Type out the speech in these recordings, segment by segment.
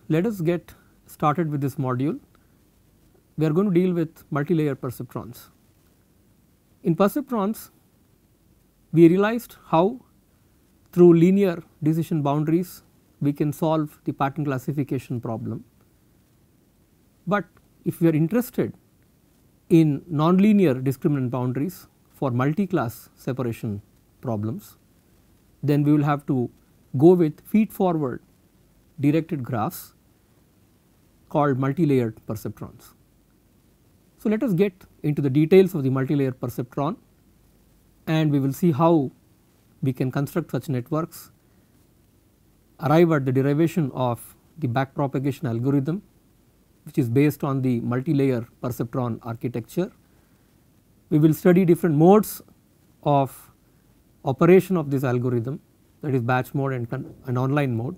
let us get started with this module. We are going to deal with multi-layer perceptrons. In perceptrons, we realized how through linear decision boundaries we can solve the pattern classification problem. But if we are interested in nonlinear discriminant boundaries for multi-class separation problems, then we will have to go with feed forward directed graphs called multi-layered perceptrons. So, let us get into the details of the multi-layer perceptron, and we will see how we can construct such networks, arrive at the derivation of the backpropagation algorithm, which is based on the multi-layer perceptron architecture. We will study different modes of operation of this algorithm, that is batch mode and online mode,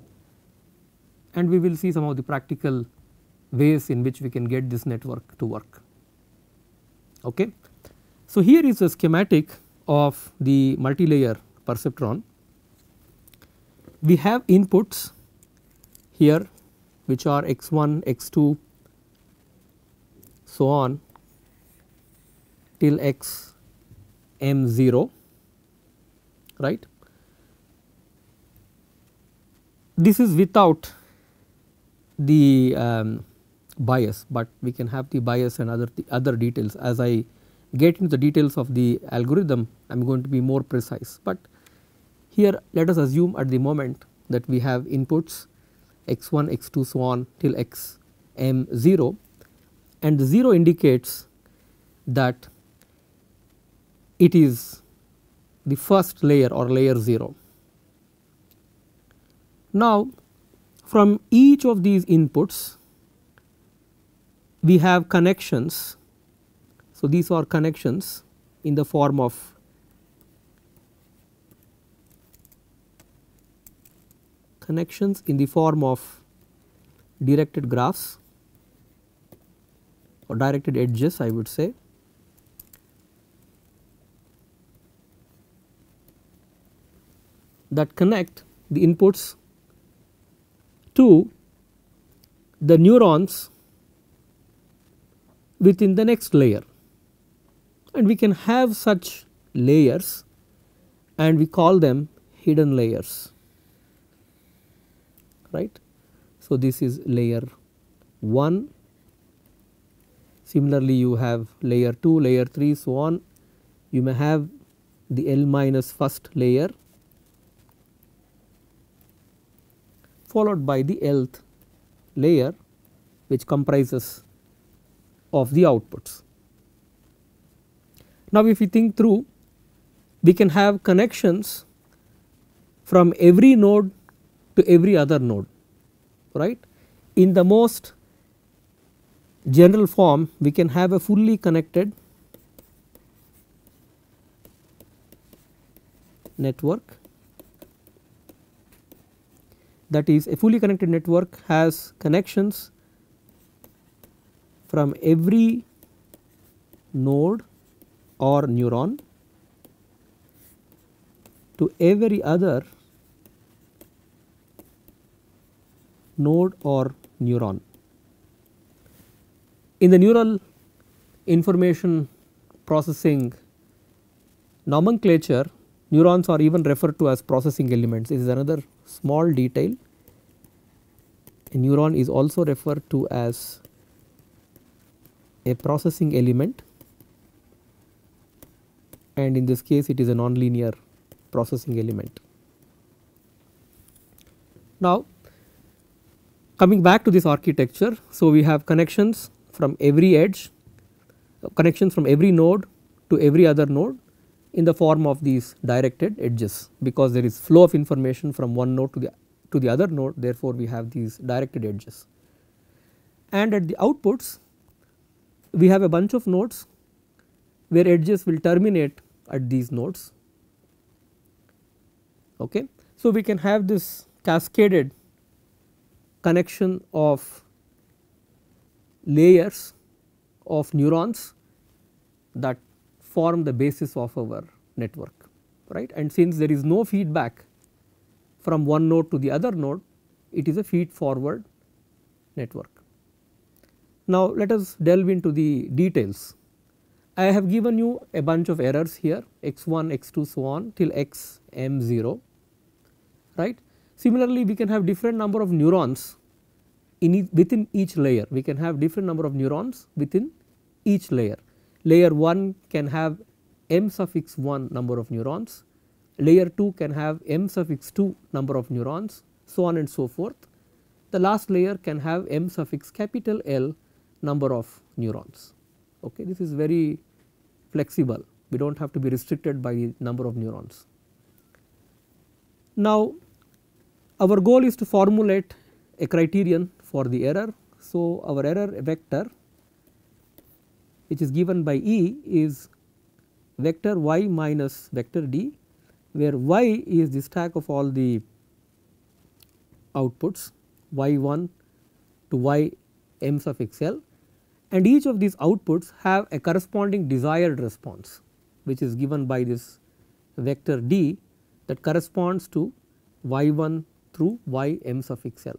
and we will see some of the practical ways in which we can get this network to work. Okay. So, here is a schematic of the multi-layer perceptron. We have inputs here which are x1, x2, so on till x m0, right. This is without the bias, but we can have the bias and other details. As I get into the details of the algorithm, I am going to be more precise, but here let us assume at the moment that we have inputs x1, x2, so on till x m0, and the 0 indicates that it is the first layer or layer 0. Now, from each of these inputs we have connections. So, these are connections in the form of directed graphs or directed edges, I would say. That connect the inputs to the neurons within the next layer, and we can have such layers and we call them hidden layers, right. So, this is layer 1, similarly you have layer 2, layer 3, so on. You may have the L minus first layer followed by the Lth layer, which comprises of the outputs. Now, if we think through, we can have connections from every node to every other node, right. In the most general form, we can have a fully connected network, that is, a fully connected network has connections from every node or neuron to every other node or neuron. In the neural information processing nomenclature, neurons are even referred to as processing elements. This is another small detail. A neuron is also referred to as a processing element, and in this case it is a nonlinear processing element. Now, coming back to this architecture, so we have connections from every edge, connections from every node to every other node in the form of these directed edges, because there is flow of information from one node to the other node, therefore, we have these directed edges. And at the outputs we have a bunch of nodes where edges will terminate at these nodes. Okay. So, we can have this cascaded connection of layers of neurons that form the basis of our network, right. And since there is no feedback from one node to the other node, it is a feed forward network. Now, let us delve into the details. I have given you a bunch of errors here x1, x2 so on till x m0, right. Similarly, we can have different number of neurons within each layer. We can have different number of neurons within each layer. Layer 1 can have m suffix 1 number of neurons, layer 2 can have m suffix 2 number of neurons, so on and so forth. The last layer can have m suffix capital L number of neurons. Okay. This is very flexible, we do not have to be restricted by the number of neurons. Now, our goal is to formulate a criterion for the error. So, our error vector which is given by E is vector y minus vector d, where y is the stack of all the outputs y1 to y m suffix l, and each of these outputs have a corresponding desired response which is given by this vector d that corresponds to y1 through y m suffix l.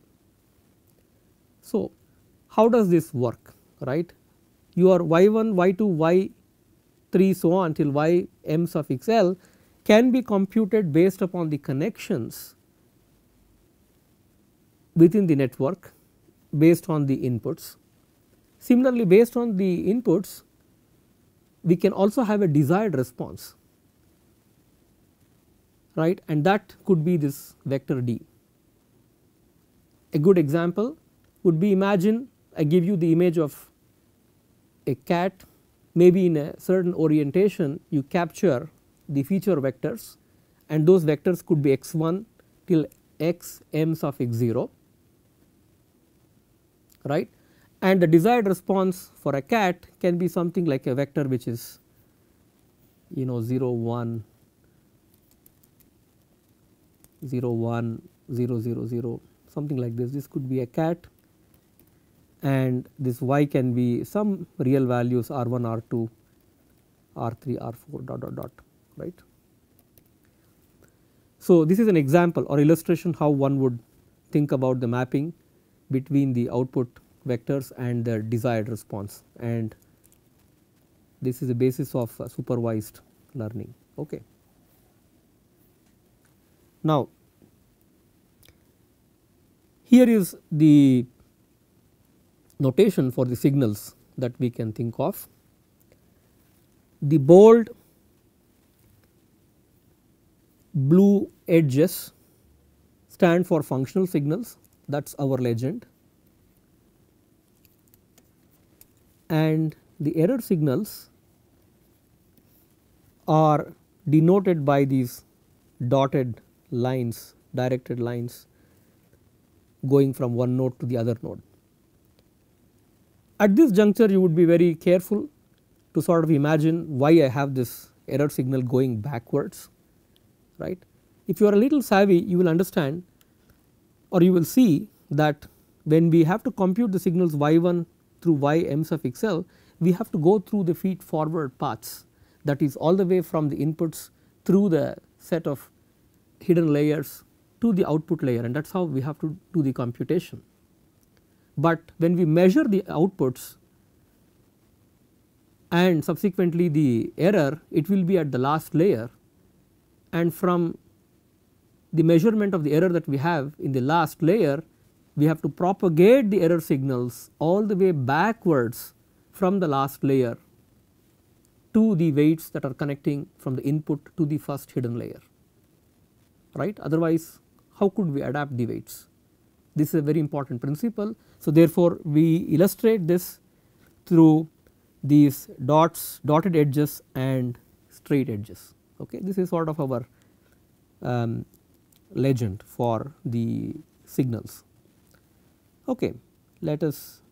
So, how does this work, right? Your y1, y2, y3 so on till y m suffix l can be computed based upon the connections within the network based on the inputs. Similarly, based on the inputs we can also have a desired response, right, and that could be this vector d. A good example would be, imagine I give you the image of a cat, maybe in a certain orientation you capture the feature vectors, and those vectors could be x1 till x m suffix 0, right, and the desired response for a cat can be something like a vector which is 0 1 0 1 0 0 0, something like this. This could be a cat, and this y can be some real values r1, r2, r3, r4 dot dot dot, right. So, this is an example or illustration how one would think about the mapping between the output vectors and the desired response, and this is the basis of supervised learning. Okay. Now, here is the notation for the signals that we can think of. The bold blue edges stand for functional signals, that is our legend, and the error signals are denoted by these dotted lines, directed lines going from one node to the other node. At this juncture you would be very careful to sort of imagine why I have this error signal going backwards, right. If you are a little savvy, you will understand or you will see that when we have to compute the signals y1 through y m suffix l, we have to go through the feed forward paths, that is all the way from the inputs through the set of hidden layers to the output layer, and that is how we have to do the computation. But when we measure the outputs and subsequently the error, it will be at the last layer, and from the measurement of the error that we have in the last layer, we have to propagate the error signals all the way backwards from the last layer to the weights that are connecting from the input to the first hidden layer, right. Otherwise, how could we adapt the weights? This is a very important principle. So, therefore, we illustrate this through these dots, dotted edges and straight edges. Okay. This is sort of our legend for the signals. Okay. Let us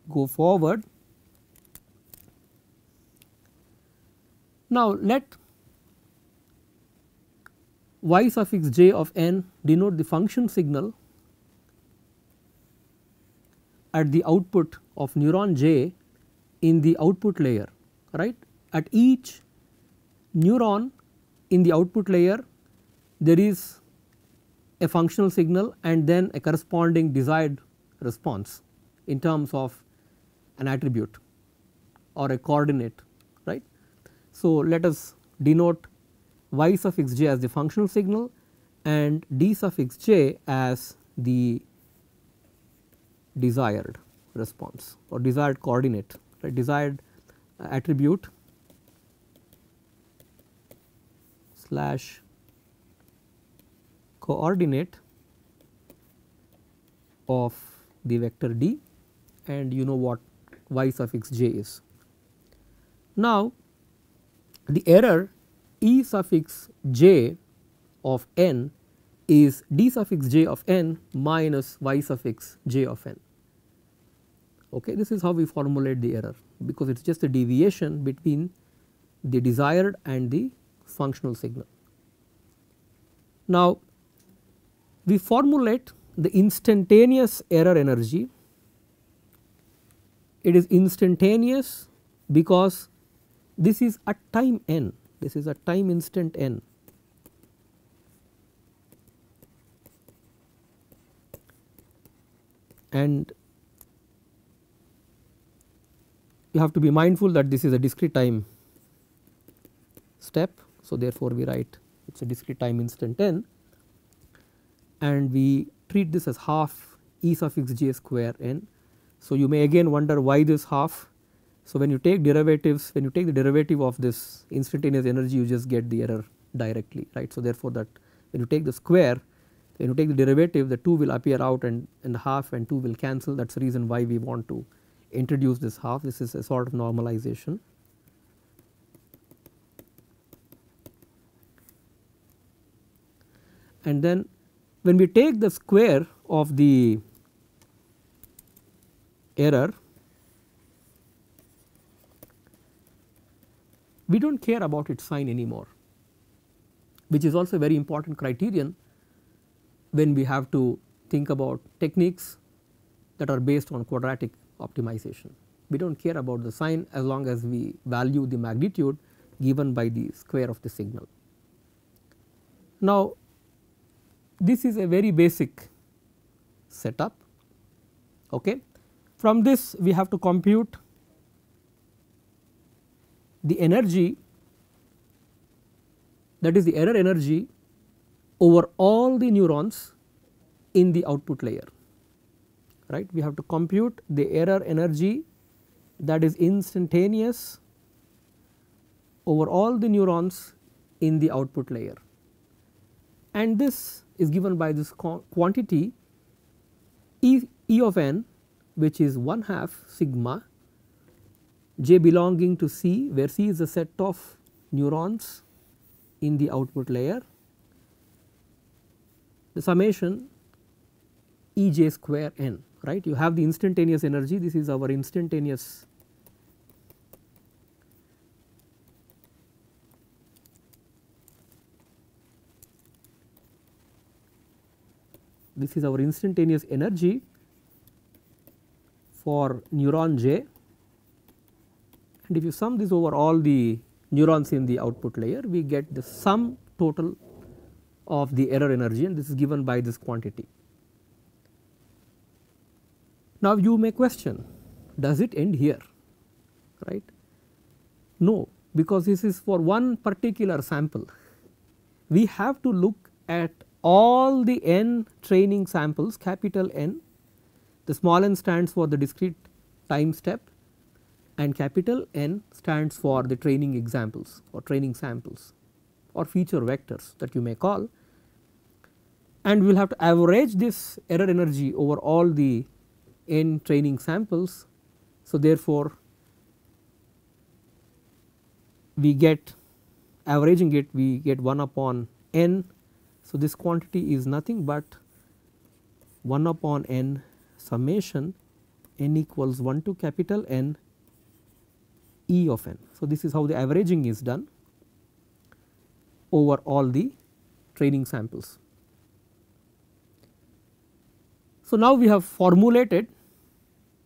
go forward. Now, let y suffix j of n denote the function signal at the output of neuron j in the output layer, right. At each neuron in the output layer there is a functional signal and then a corresponding desired response in terms of an attribute or a coordinate, right. So, let us denote y suffix j as the functional signal and d suffix j as the desired response or desired coordinate, right, desired attribute slash coordinate of the vector d, and you know what y suffix j is. Now, the error E suffix j of n is d suffix j of n minus y suffix j of n. Okay, this is how we formulate the error, because it is just a deviation between the desired and the functional signal. Now, we formulate the instantaneous error energy. It is instantaneous because this is at time n, this is at time instant n. And you have to be mindful that this is a discrete time step. So, therefore, we write it is a discrete time instant n, and we treat this as half E suffix j square n. So, you may again wonder why this half. So, when you take derivatives, when you take the derivative of this instantaneous energy, you just get the error directly, right. So, therefore, that when you take the square, when you take the derivative, the 2 will appear out and half and 2 will cancel. That is the reason why we want to introduce this half. This is a sort of normalization. And then when we take the square of the error, we do not care about its sign anymore, which is also a very important criterion when we have to think about techniques that are based on quadratic optimization. We do not care about the sign as long as we value the magnitude given by the square of the signal. Now, this is a very basic setup. Okay. From this we have to compute the energy, that is the error energy over all the neurons in the output layer, right. We have to compute the error energy that is instantaneous over all the neurons in the output layer, and this is given by this quantity E of n, which is 1/2 sigma j belonging to C, where C is a set of neurons in the output layer, the summation E j square n, right. You have the instantaneous energy, this is our instantaneous energy for neuron j, and if you sum this over all the neurons in the output layer, we get the sum total of the error energy, and this is given by this quantity. Now, you may question, does it end here, right? No, because this is for one particular sample. We have to look at all the n training samples, capital N. The small n stands for the discrete time step and capital N stands for the training examples or training samples or feature vectors that you may call, and we will have to average this error energy over all the n training samples. So, therefore, we get averaging it, we get 1 upon n. So, this quantity is nothing but 1 upon n summation n equals 1 to capital N E of n. So, this is how the averaging is done over all the training samples. So, now we have formulated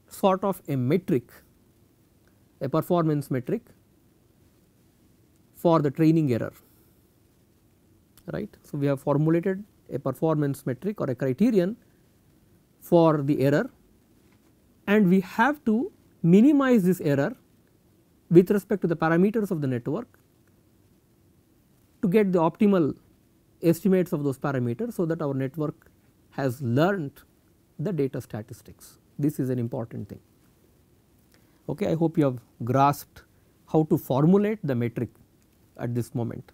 sort of a metric, a performance metric for the training error, right. So, we have formulated a performance metric or a criterion for the error, and we have to minimize this error with respect to the parameters of the network to get the optimal estimates of those parameters, so that our network has learned the data statistics. This is an important thing. Okay, I hope you have grasped how to formulate the metric at this moment.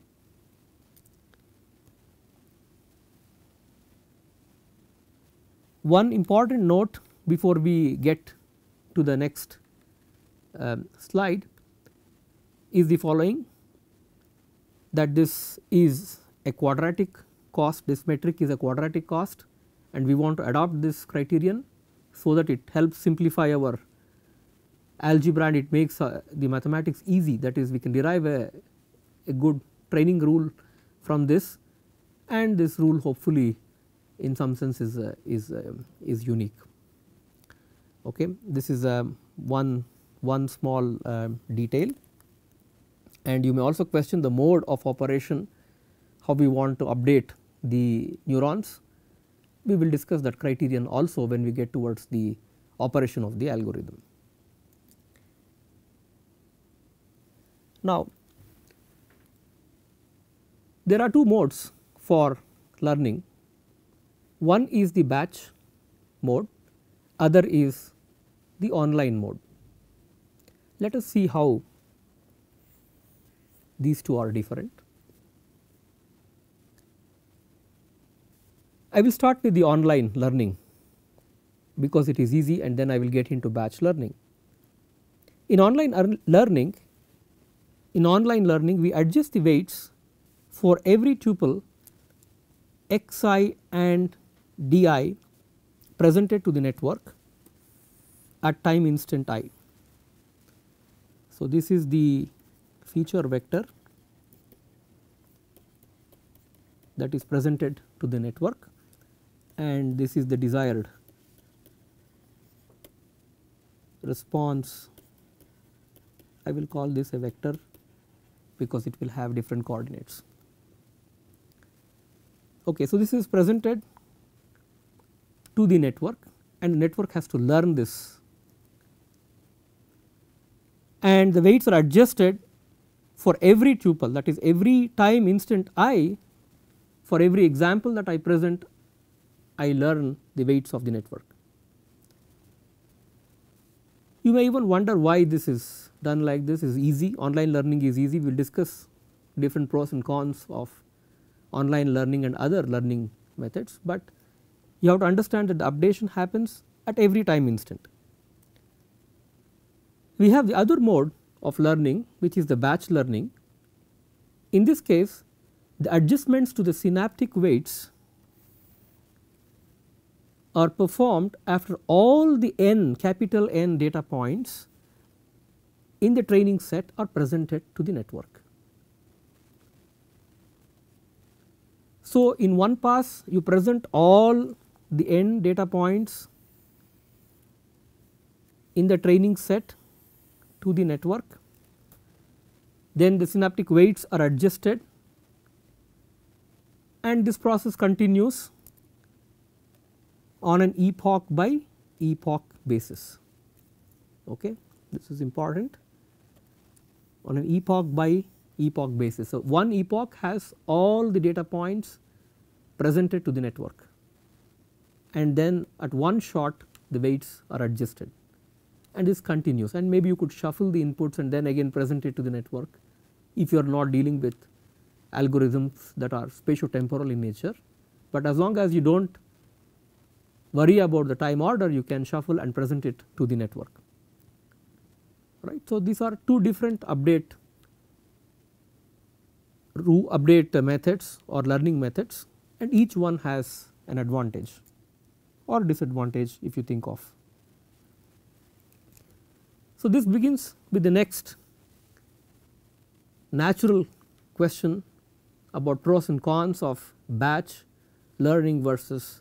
One important note before we get to the next slide is the following, that this is a quadratic cost, this metric is a quadratic cost, and we want to adopt this criterion so that it helps simplify our algebra and it makes the mathematics easy. That is, we can derive a good training rule from this, and this rule hopefully in some sense is unique. Okay. This is one small detail, and you may also question the mode of operation, how we want to update the neurons. We will discuss that criterion also when we get towards the operation of the algorithm. Now, there are two modes for learning. One is the batch mode, other is the online mode. Let us see how these two are different. I will start with the online learning because it is easy, and then I will get into batch learning. In online learning, we adjust the weights for every tuple xi and di presented to the network at time instant I. So, this is the feature vector that is presented to the network, and this is the desired response. I will call this a vector because it will have different coordinates. Okay, so this is presented to the network, and the network has to learn this, and the weights are adjusted for every tuple, that is every time instant I. For every example that I present, I learn the weights of the network. You may even wonder why this is done like this. Is easy, online learning is easy. We will discuss different pros and cons of online learning and other learning methods, but you have to understand that the updation happens at every time instant. We have the other mode of learning, which is the batch learning. In this case, the adjustments to the synaptic weights are performed after all the n, capital N data points in the training set are presented to the network. So, in one pass you present all the n data points in the training set to the network, then the synaptic weights are adjusted, and this process continues on an epoch by epoch basis. Okay. This is important, on an epoch by epoch basis. So, one epoch has all the data points presented to the network, and then at one shot the weights are adjusted, and this continues, and maybe you could shuffle the inputs and then again present it to the network if you are not dealing with algorithms that are spatiotemporal in nature, but as long as you do not worry about the time order, you can shuffle and present it to the network, right. So, these are two different update methods or learning methods, and each one has an advantage or disadvantage if you think of. So, this begins with the next natural question about pros and cons of batch learning versus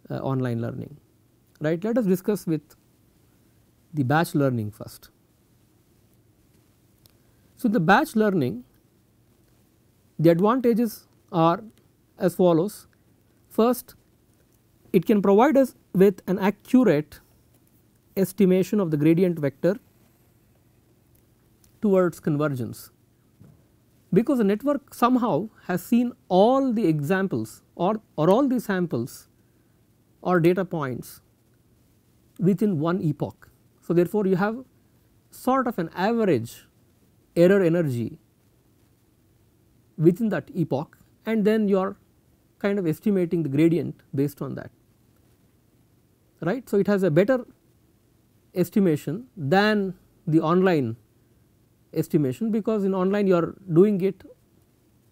online learning, right. Let us discuss with the batch learning first. So, the batch learning, the advantages are as follows. First, it can provide us with an accurate estimation of the gradient vector towards convergence, because the network somehow has seen all the examples or all the samples or data points within one epoch. So, therefore, you have sort of an average error energy within that epoch, and then you are kind of estimating the gradient based on that, right. So, it has a better estimation than the online estimation, because in online you are doing it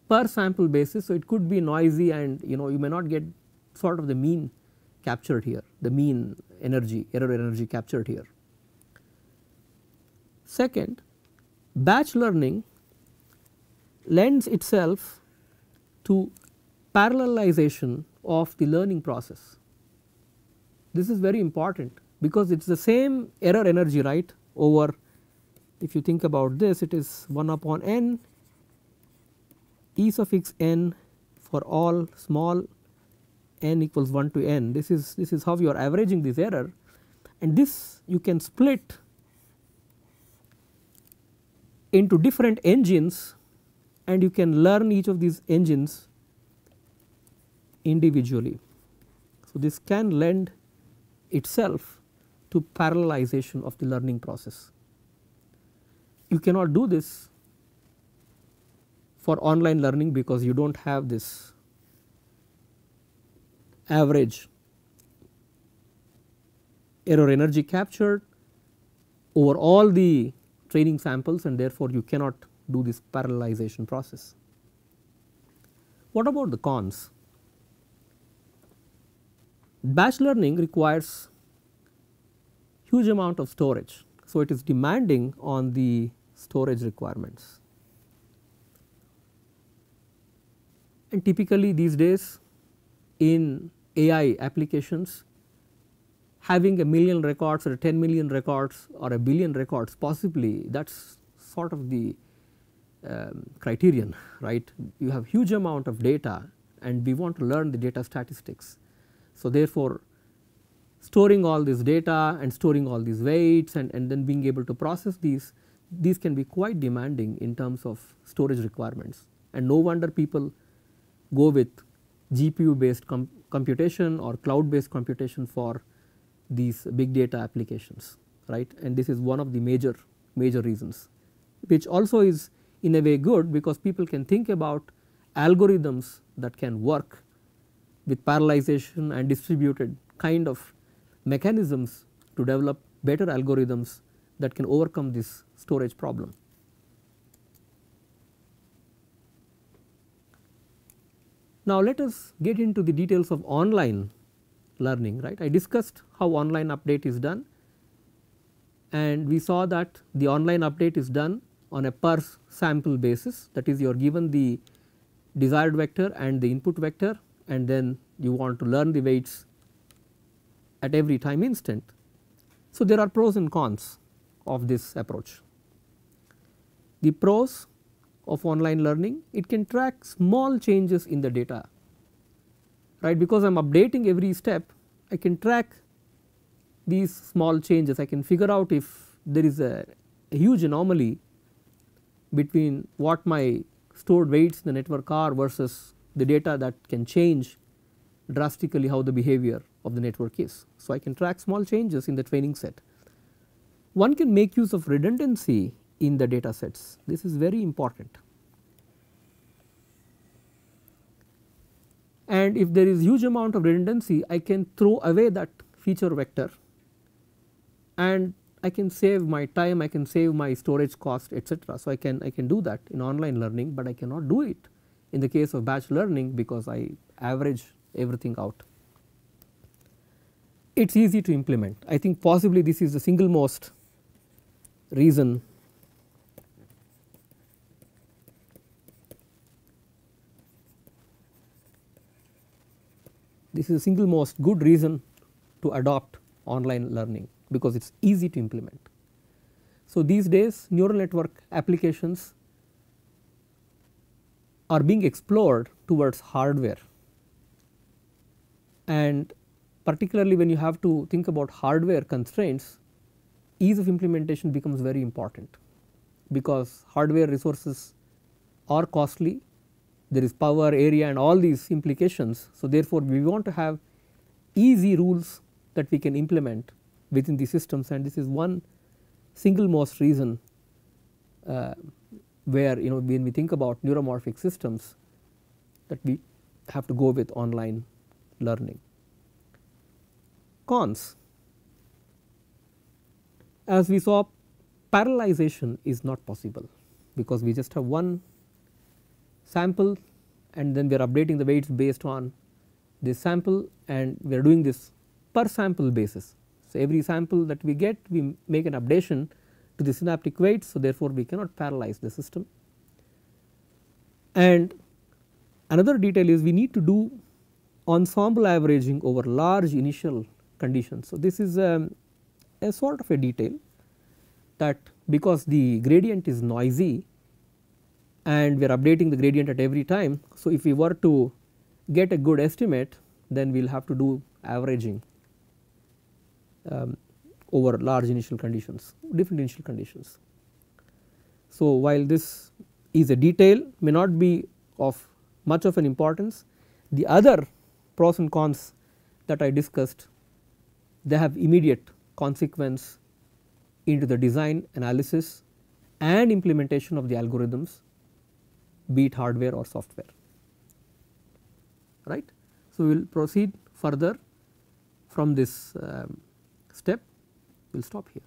per sample basis. So, it could be noisy, and you may not get sort of the mean captured here, the mean energy, error energy captured here. Second, batch learning lends itself to parallelization of the learning process. This is very important, because it is the same error energy, right, over, if you think about this, it is 1 upon n e suffix n for all small n equals 1 to n. This is how you are averaging this error, and this you can split into different engines, and you can learn each of these engines individually. So, this can lend itself to parallelization of the learning process. You cannot do this for online learning, because you do not have this average error energy captured over all the training samples, and therefore, you cannot do this parallelization process. What about the cons? Batch learning requires huge amount of storage. So, it is demanding on the storage requirements, and typically these days in AI applications, having a million records or 10 million records or a billion records, possibly that is sort of the criterion, right. You have huge amount of data, and we want to learn the data statistics. So, therefore, storing all this data and storing all these weights, and then being able to process these can be quite demanding in terms of storage requirements, and no wonder people go with GPU based computation or cloud based computation for these big data applications, right. And this is one of the major reasons, which also is in a way good, because people can think about algorithms that can work with parallelization and distributed kind of mechanisms to develop better algorithms that can overcome this storage problem. Now, let us get into the details of online learning, right. I discussed how online update is done, and we saw that the online update is done on a per sample basis, that is, you are given the desired vector and the input vector, and then you want to learn the weights at every time instant. So, there are pros and cons of this approach. The pros of online learning, it can track small changes in the data, right, because I am updating every step, I can track these small changes. I can figure out if there is a huge anomaly between what my stored weights in the network are versus the data that can change drastically how the behavior of the network is. So, I can track small changes in the training set. One can make use of redundancy in the data sets. This is very important. And if there is huge amount of redundancy, I can throw away that feature vector, and I can save my time, I can save my storage cost, etc. So, I can do that in online learning, but I cannot do it in the case of batch learning, because I average everything out. It is easy to implement. I think possibly this is the single most reason this is the single most good reason to adopt online learning, because it is easy to implement. So, these days neural network applications are being explored towards hardware. and particularly when you have to think about hardware constraints, ease of implementation becomes very important, because hardware resources are costly, there is power, area and all these implications. So, therefore, we want to have easy rules that we can implement within the systems, and this is one single most reason where when we think about neuromorphic systems, that we have to go with online learning. Cons: as we saw, parallelization is not possible, because we just have one sample and then we are updating the weights based on this sample, and we are doing this per sample basis. So, every sample that we get, we make an updation to the synaptic weights. So, therefore, we cannot parallelize the system. And another detail is we need to do ensemble averaging over large initial conditions. So, this is a sort of a detail that, because the gradient is noisy and we are updating the gradient at every time. So, if we were to get a good estimate, then we will have to do averaging over large initial conditions, different initial conditions. So, while this is a detail, may not be of much of an importance, the other pros and cons that I discussed, they have immediate consequence into the design, analysis and implementation of the algorithms, be it hardware or software, right. So, we will proceed further from this step, we will stop here.